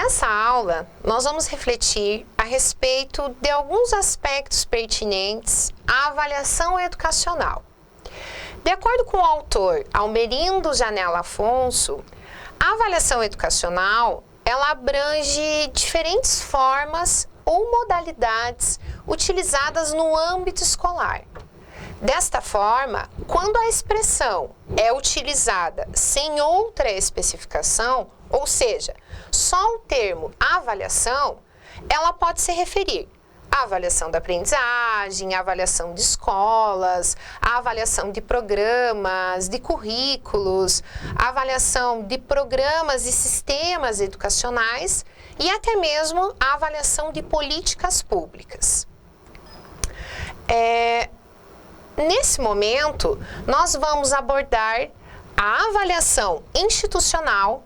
Nessa aula, nós vamos refletir a respeito de alguns aspectos pertinentes à avaliação educacional. De acordo com o autor Almerindo Janella Afonso, a avaliação educacional, ela abrange diferentes formas ou modalidades utilizadas no âmbito escolar. Desta forma, quando a expressão é utilizada sem outra especificação, ou seja, só o termo avaliação, ela pode se referir à avaliação da aprendizagem, à avaliação de escolas, à avaliação de programas, de currículos, à avaliação de programas e sistemas educacionais e até mesmo à avaliação de políticas públicas. Nesse momento, nós vamos abordar a avaliação institucional,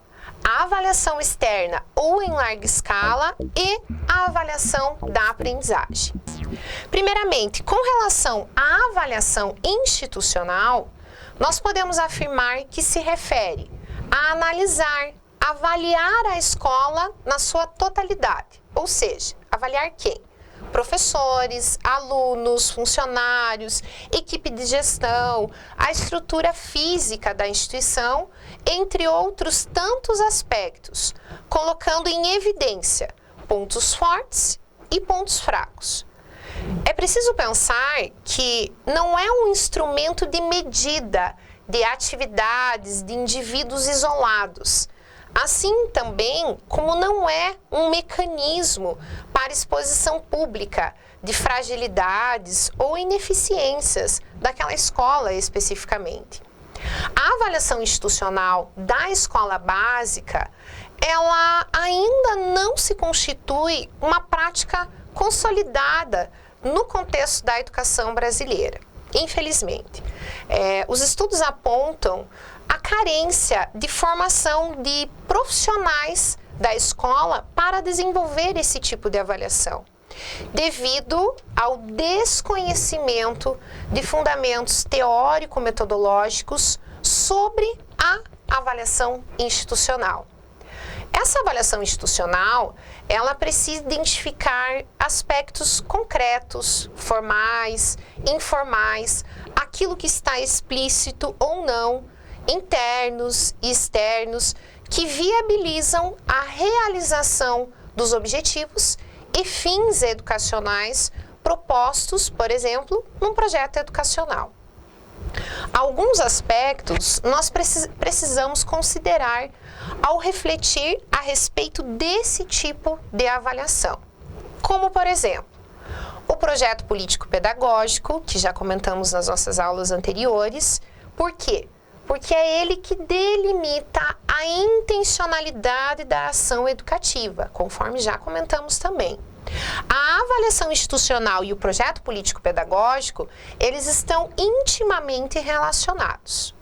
a avaliação externa ou em larga escala e a avaliação da aprendizagem. Primeiramente, com relação à avaliação institucional, nós podemos afirmar que se refere a analisar, avaliar a escola na sua totalidade, ou seja, avaliar quem? Professores, alunos, funcionários, equipe de gestão, a estrutura física da instituição, entre outros tantos aspectos, colocando em evidência pontos fortes e pontos fracos. É preciso pensar que não é um instrumento de medida de atividades de indivíduos isolados, assim também como não é um mecanismo para exposição pública de fragilidades ou ineficiências daquela escola especificamente. A avaliação institucional da escola básica, ela ainda não se constitui uma prática consolidada no contexto da educação brasileira, infelizmente. Os estudos apontam a carência de formação de profissionais da escola para desenvolver esse tipo de avaliação, devido ao desconhecimento de fundamentos teórico-metodológicos sobre a avaliação institucional. Essa avaliação institucional, ela precisa identificar aspectos concretos, formais, informais, aquilo que está explícito ou não, internos e externos, que viabilizam a realização dos objetivos e fins educacionais propostos, por exemplo, num projeto educacional. Alguns aspectos nós precisamos considerar ao refletir a respeito desse tipo de avaliação, como, por exemplo, o projeto político-pedagógico, que já comentamos nas nossas aulas anteriores. Por quê? Porque é ele que delimita a intencionalidade da ação educativa, conforme já comentamos também. A avaliação institucional e o projeto político-pedagógico, eles estão intimamente relacionados.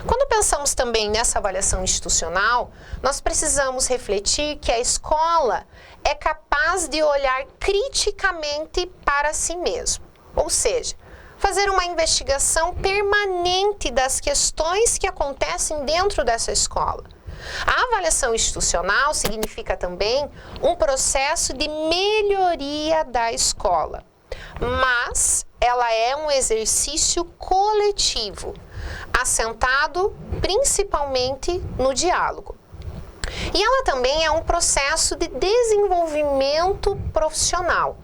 Quando pensamos também nessa avaliação institucional, nós precisamos refletir que a escola é capaz de olhar criticamente para si mesmo, ou seja, fazer uma investigação permanente das questões que acontecem dentro dessa escola. A avaliação institucional significa também um processo de melhoria da escola, mas ela é um exercício coletivo, assentado principalmente no diálogo. E ela também é um processo de desenvolvimento profissional.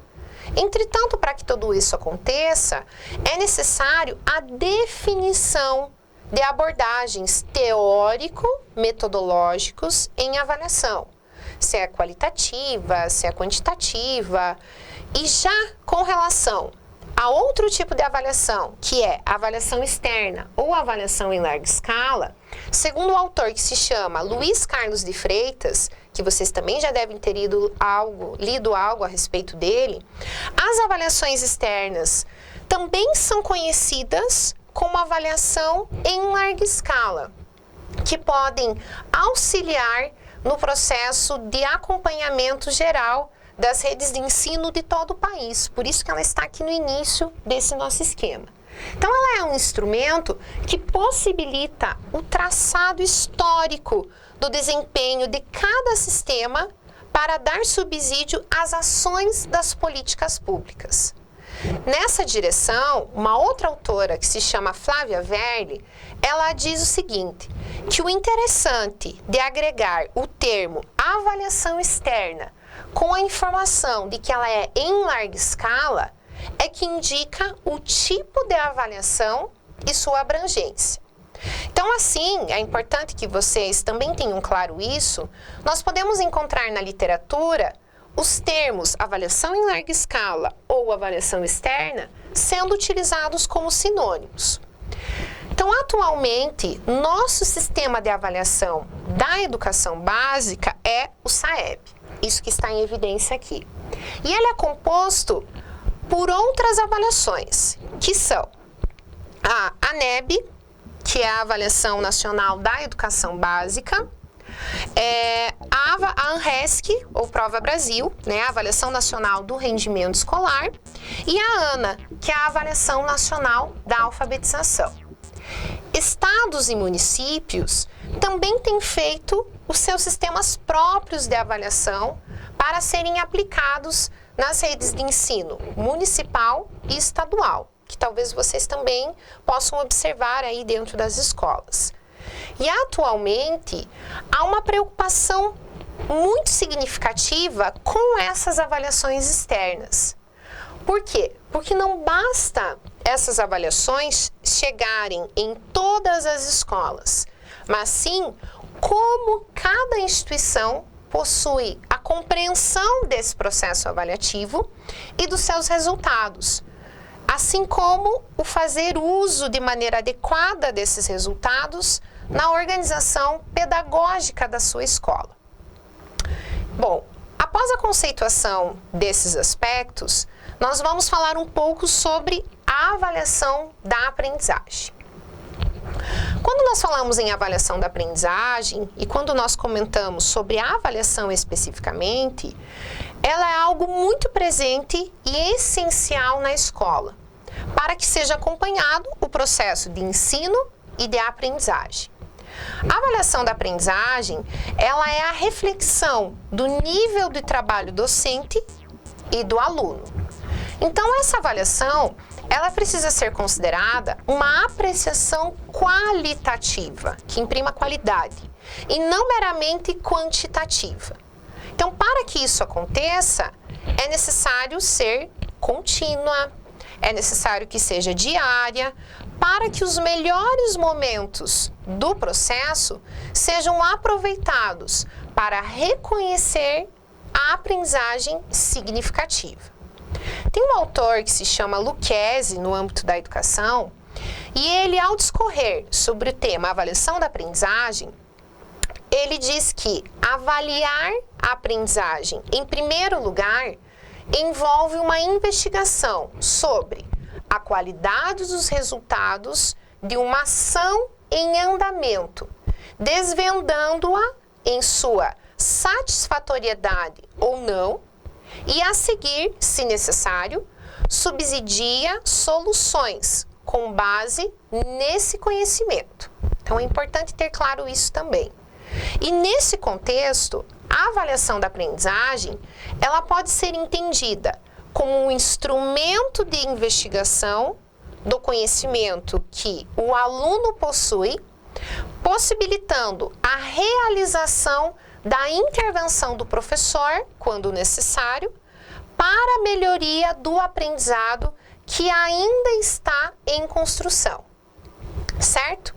Entretanto, para que tudo isso aconteça, é necessário a definição de abordagens teórico-metodológicos em avaliação, se é qualitativa, se é quantitativa, e já com relação a outro tipo de avaliação, que é a avaliação externa ou avaliação em larga escala, segundo o autor que se chama Luiz Carlos de Freitas, que vocês também já devem ter lido algo a respeito dele, as avaliações externas também são conhecidas como avaliação em larga escala, que podem auxiliar no processo de acompanhamento geral das redes de ensino de todo o país. Por isso que ela está aqui no início desse nosso esquema. Então, ela é um instrumento que possibilita o traçado histórico do desempenho de cada sistema para dar subsídio às ações das políticas públicas. Nessa direção, uma outra autora que se chama Flávia Verli, ela diz o seguinte, que o interessante de agregar o termo avaliação externa com a informação de que ela é em larga escala é que indica o tipo de avaliação e sua abrangência. Então, assim, é importante que vocês também tenham claro isso, nós podemos encontrar na literatura os termos avaliação em larga escala ou avaliação externa sendo utilizados como sinônimos. Então, atualmente, nosso sistema de avaliação da educação básica é o SAEB, isso que está em evidência aqui. E ele é composto por outras avaliações, que são a ANEB, que é a Avaliação Nacional da Educação Básica, a ANRESC, ou Prova Brasil, né, a Avaliação Nacional do Rendimento Escolar, e a ANA, que é a Avaliação Nacional da Alfabetização. Estados e municípios também têm feito os seus sistemas próprios de avaliação para serem aplicados nas redes de ensino municipal e estadual, que talvez vocês também possam observar aí dentro das escolas. E atualmente há uma preocupação muito significativa com essas avaliações externas. Por quê? Porque não basta essas avaliações chegarem em todas as escolas, mas sim como cada instituição possui a compreensão desse processo avaliativo e dos seus resultados, assim como o fazer uso de maneira adequada desses resultados na organização pedagógica da sua escola. Bom, após a conceituação desses aspectos, nós vamos falar um pouco sobre a avaliação da aprendizagem. Quando nós falamos em avaliação da aprendizagem e quando nós comentamos sobre a avaliação especificamente, ela é algo muito presente e essencial na escola, para que seja acompanhado o processo de ensino e de aprendizagem. A avaliação da aprendizagem, ela é a reflexão do nível de trabalho docente e do aluno. Então, essa avaliação, ela precisa ser considerada uma apreciação qualitativa, que imprima qualidade, e não meramente quantitativa. Então, para que isso aconteça, é necessário ser contínua, é necessário que seja diária, para que os melhores momentos do processo sejam aproveitados para reconhecer a aprendizagem significativa. Tem um autor que se chama Lucchesi, no âmbito da educação, e ele, ao discorrer sobre o tema avaliação da aprendizagem, ele diz que avaliar a aprendizagem, em primeiro lugar, envolve uma investigação sobre a qualidade dos resultados de uma ação em andamento, desvendando-a em sua satisfatoriedade ou não, e a seguir, se necessário, subsidia soluções com base nesse conhecimento. Então, é importante ter claro isso também. E nesse contexto, a avaliação da aprendizagem, ela pode ser entendida como um instrumento de investigação do conhecimento que o aluno possui, possibilitando a realização da intervenção do professor, quando necessário, para a melhoria do aprendizado que ainda está em construção, certo?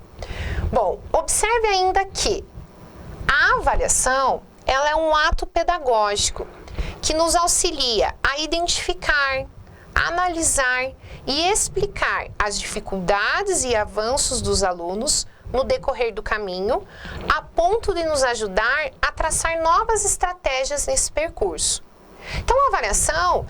Bom, observe ainda que a avaliação, ela é um ato pedagógico que nos auxilia a identificar, analisar e explicar as dificuldades e avanços dos alunos no decorrer do caminho, a ponto de nos ajudar a traçar novas estratégias nesse percurso. Então, a avaliação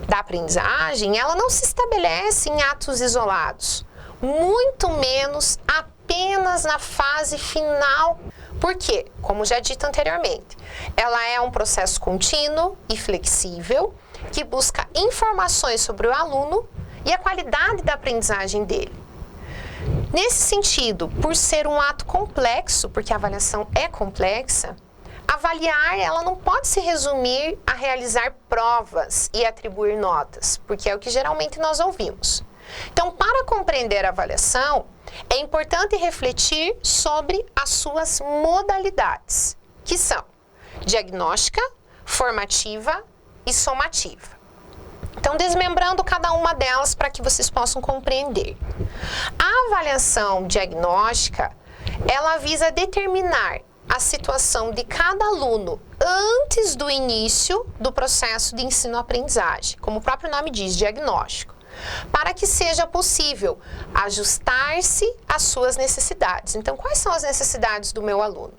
da aprendizagem, ela não se estabelece em atos isolados, muito menos apenas na fase final. Por quê? Como já dito anteriormente, ela é um processo contínuo e flexível que busca informações sobre o aluno e a qualidade da aprendizagem dele. Nesse sentido, por ser um ato complexo, porque a avaliação é complexa, avaliar, ela não pode se resumir a realizar provas e atribuir notas, porque é o que geralmente nós ouvimos. Então, para compreender a avaliação, é importante refletir sobre as suas modalidades, que são diagnóstica, formativa e somativa. Então, desmembrando cada uma delas para que vocês possam compreender. A avaliação diagnóstica, ela visa determinar a situação de cada aluno antes do início do processo de ensino-aprendizagem, como o próprio nome diz, diagnóstico, para que seja possível ajustar-se às suas necessidades. Então, quais são as necessidades do meu aluno?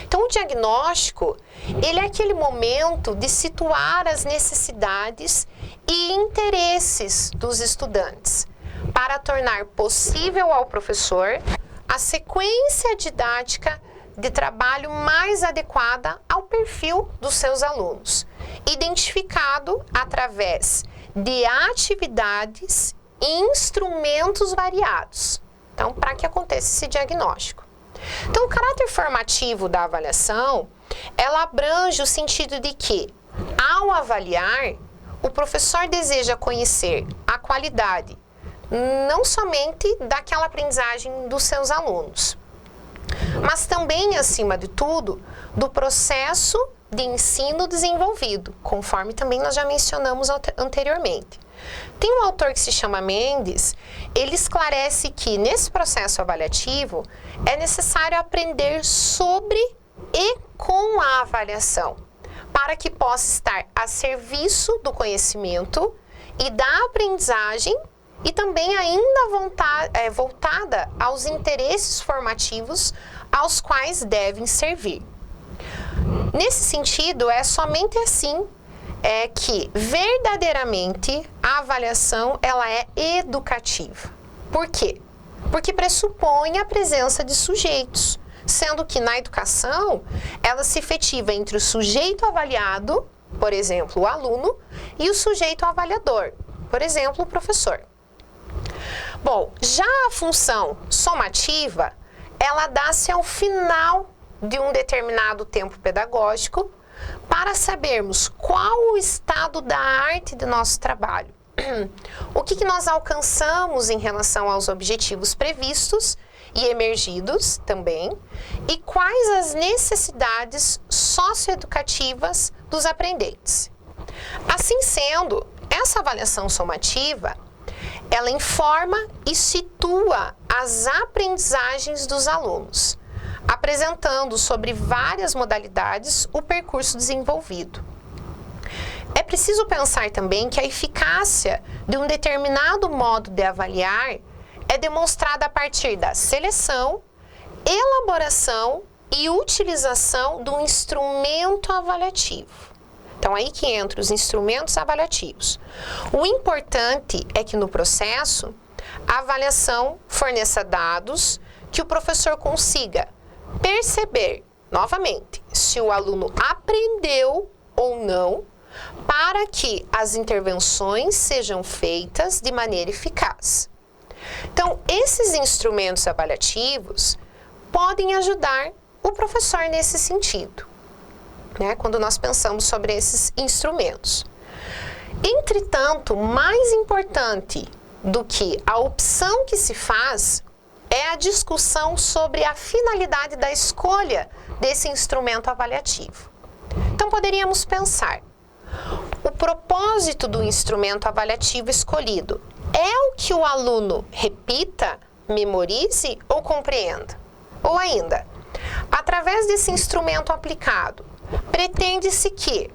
Então, o diagnóstico, ele é aquele momento de situar as necessidades e interesses dos estudantes, para tornar possível ao professor a sequência didática de trabalho mais adequada ao perfil dos seus alunos, identificado através de atividades e instrumentos variados. Então, para que aconteça esse diagnóstico. Então, o caráter formativo da avaliação, ela abrange o sentido de que, ao avaliar, o professor deseja conhecer a qualidade, não somente daquela aprendizagem dos seus alunos, mas também, acima de tudo, do processo de ensino desenvolvido, conforme também nós já mencionamos anteriormente. Tem um autor que se chama Mendes, ele esclarece que nesse processo avaliativo é necessário aprender sobre e com a avaliação, para que possa estar a serviço do conhecimento e da aprendizagem e também ainda voltada aos interesses formativos aos quais devem servir. Nesse sentido, é somente assim que verdadeiramente a avaliação ela é educativa. Por quê? Porque pressupõe a presença de sujeitos, sendo que na educação ela se efetiva entre o sujeito avaliado, por exemplo, o aluno, e o sujeito avaliador, por exemplo, o professor. Bom, já a função somativa, ela dá-se ao final de um determinado tempo pedagógico para sabermos qual o estado da arte do nosso trabalho, o que nós alcançamos em relação aos objetivos previstos e emergidos também, e quais as necessidades socioeducativas dos aprendentes. Assim sendo, essa avaliação somativa, ela informa e situa as aprendizagens dos alunos, apresentando sobre várias modalidades o percurso desenvolvido. É preciso pensar também que a eficácia de um determinado modo de avaliar é demonstrada a partir da seleção, elaboração e utilização do instrumento avaliativo. Então, aí que entram os instrumentos avaliativos. O importante é que no processo, a avaliação forneça dados que o professor consiga perceber, novamente, se o aluno aprendeu ou não, para que as intervenções sejam feitas de maneira eficaz. Então, esses instrumentos avaliativos podem ajudar o professor nesse sentido, né, quando nós pensamos sobre esses instrumentos. Entretanto, mais importante do que a opção que se faz é a discussão sobre a finalidade da escolha desse instrumento avaliativo. Então, poderíamos pensar, o propósito do instrumento avaliativo escolhido é o que o aluno repita, memorize ou compreenda? Ou ainda, através desse instrumento aplicado, pretende-se que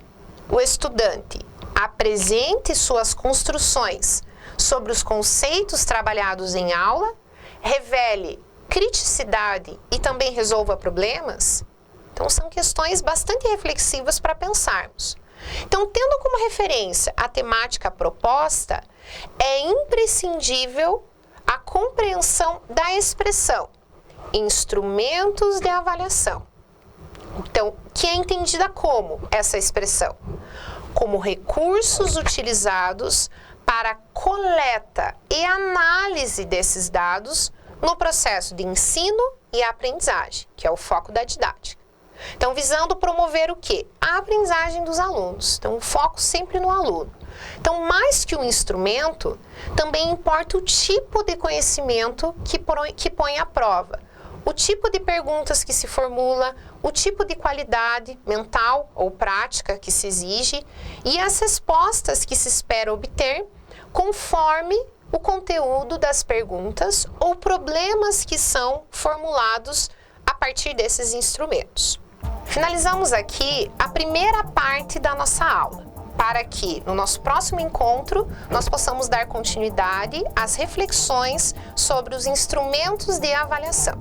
o estudante apresente suas construções sobre os conceitos trabalhados em aula, revele criticidade e também resolva problemas? Então, são questões bastante reflexivas para pensarmos. Então, tendo como referência a temática proposta, é imprescindível a compreensão da expressão instrumentos de avaliação. Então, que é entendida como essa expressão? Como recursos utilizados para a coleta e análise desses dados no processo de ensino e aprendizagem, que é o foco da didática. Então, visando promover o quê? A aprendizagem dos alunos. Então, o foco sempre no aluno. Então, mais que um instrumento, também importa o tipo de conhecimento que põe à prova. O tipo de perguntas que se formula, o tipo de qualidade mental ou prática que se exige e as respostas que se espera obter conforme o conteúdo das perguntas ou problemas que são formulados a partir desses instrumentos. Finalizamos aqui a primeira parte da nossa aula, para que no nosso próximo encontro nós possamos dar continuidade às reflexões sobre os instrumentos de avaliação.